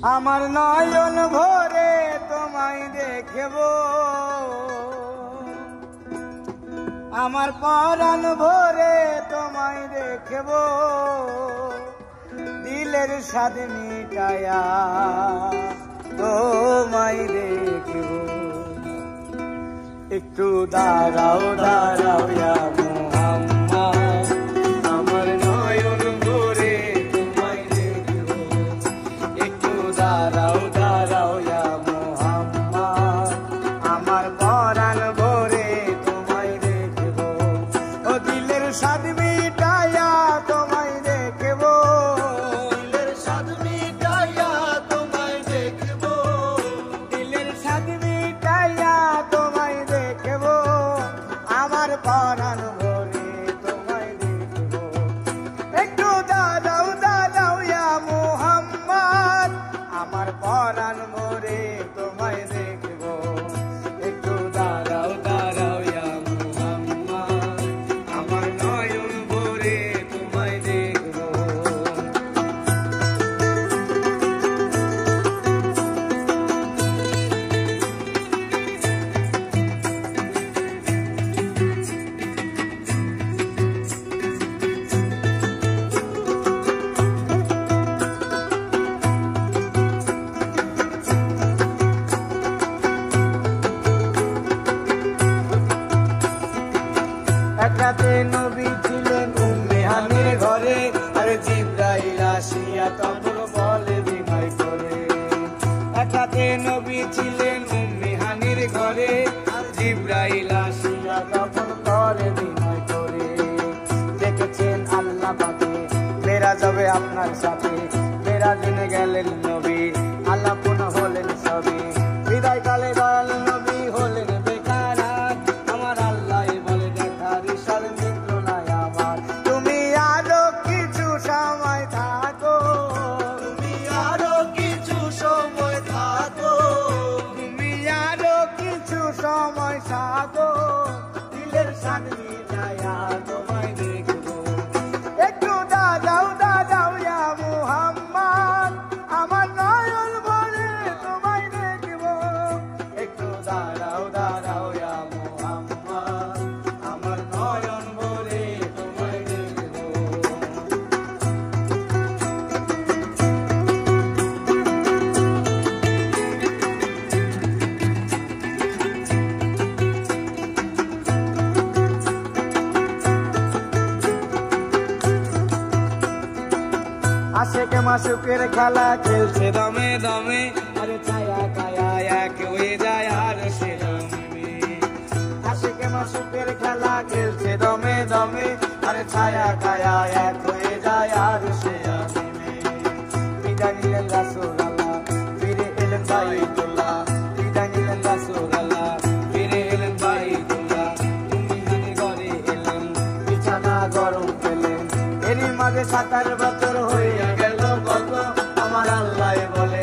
আমার নয়ন ভরে তোমায় দেখব, আমার পরাণ ভরে তোমায় দেখব, দিলের স্বাদ মিটায়া তোমায় দেখব। একটু দাঁড়াও দাঁড়াও ইয়া মুহাম্মদ, আমার নয়ন ভরে তোমায় দেখব। একটু দাঁড়াও দাঁড়াও ইয়া মুহাম্মদ, আমার পরাণ ভরে তোমায় দেখব। ও দিলের স্বাদ মিটায়া তোমায় দেখব, দিলের স্বাদ মিটায়া তোমায় দেখব, দিলের স্বাদ মিটায়া তোমায় দেখব, আমার পরাণ ভরে তোমায় দেখব। একটু দাঁড়াও দাঁড়াও ইয়া মুহাম্মদ, আমার পরাণ ভরে তোমায় দেখব। একটু দাঁড়াও দাঁড়াও ইয়া মুহাম্মদ, আমার নয়ন ভরে তোমায় দেখব। এক রাতে নবী ছিলেন উম্মে হানির ঘরে, আর জিবরাইল আসিয়া তখন বলে বিনয় করে। এক রাতে নবী ছিলেন উম্মে হানির ঘরে, আর জিবরাইল আসিয়া তখন বলে বিনয় করে। দেখেছেন আল্লাহ পাকে মেরা যাবে আপনার সাথে, মেরা দিনে গেলেন নবী আল্লাহ পুনঃ হলেন সবই। বিদায় কালে দয়াল নবী হলেন বেকার, আমার আল্লাহ বলে দেখার ইশার মিটল না আমার। তুমি আরো কিছু সময় থাকো, তুমি আরো কিছু সময় থাকো, তুমি আরো কিছু সময় থাকো, দিলের স্বাদ মিটায়া তোমায় দেখব। একটু দাঁড়াও দাঁড়াও ইয়া মুহাম্মদ, আমার নয়ন ভরে তোমায় দেখব। একটু দাঁড়াও দাঁড়াও ইয়া মুহাম্মদ, আমার নয়ন ভরে তোমায় দেখব। আশেকে মাসুকের খেলা খেলছে দমে দমে, আরে ছায়া কায়া এক হয়ে যায় আর সে জমে। আশেকে মাসুকের খেলা খেলছে দমে দমে, আরে ছায়া কায়া এক হয়ে যায় আর সে জমে। বিদায় নিলেন রাসূলুল্লাহ, ফিরে এলেন বাইতুল্লাহ, বিদায় নিলেন রাসূলুল্লাহ, ফিরে এলেন বাইতুল্লাহ। উম্মে হানির ঘরে এলেন, বিছানা গরম পেলেন, এরই মাঝে 7 বছর হইয়া গেল কত, আমার আল্লাহ বলে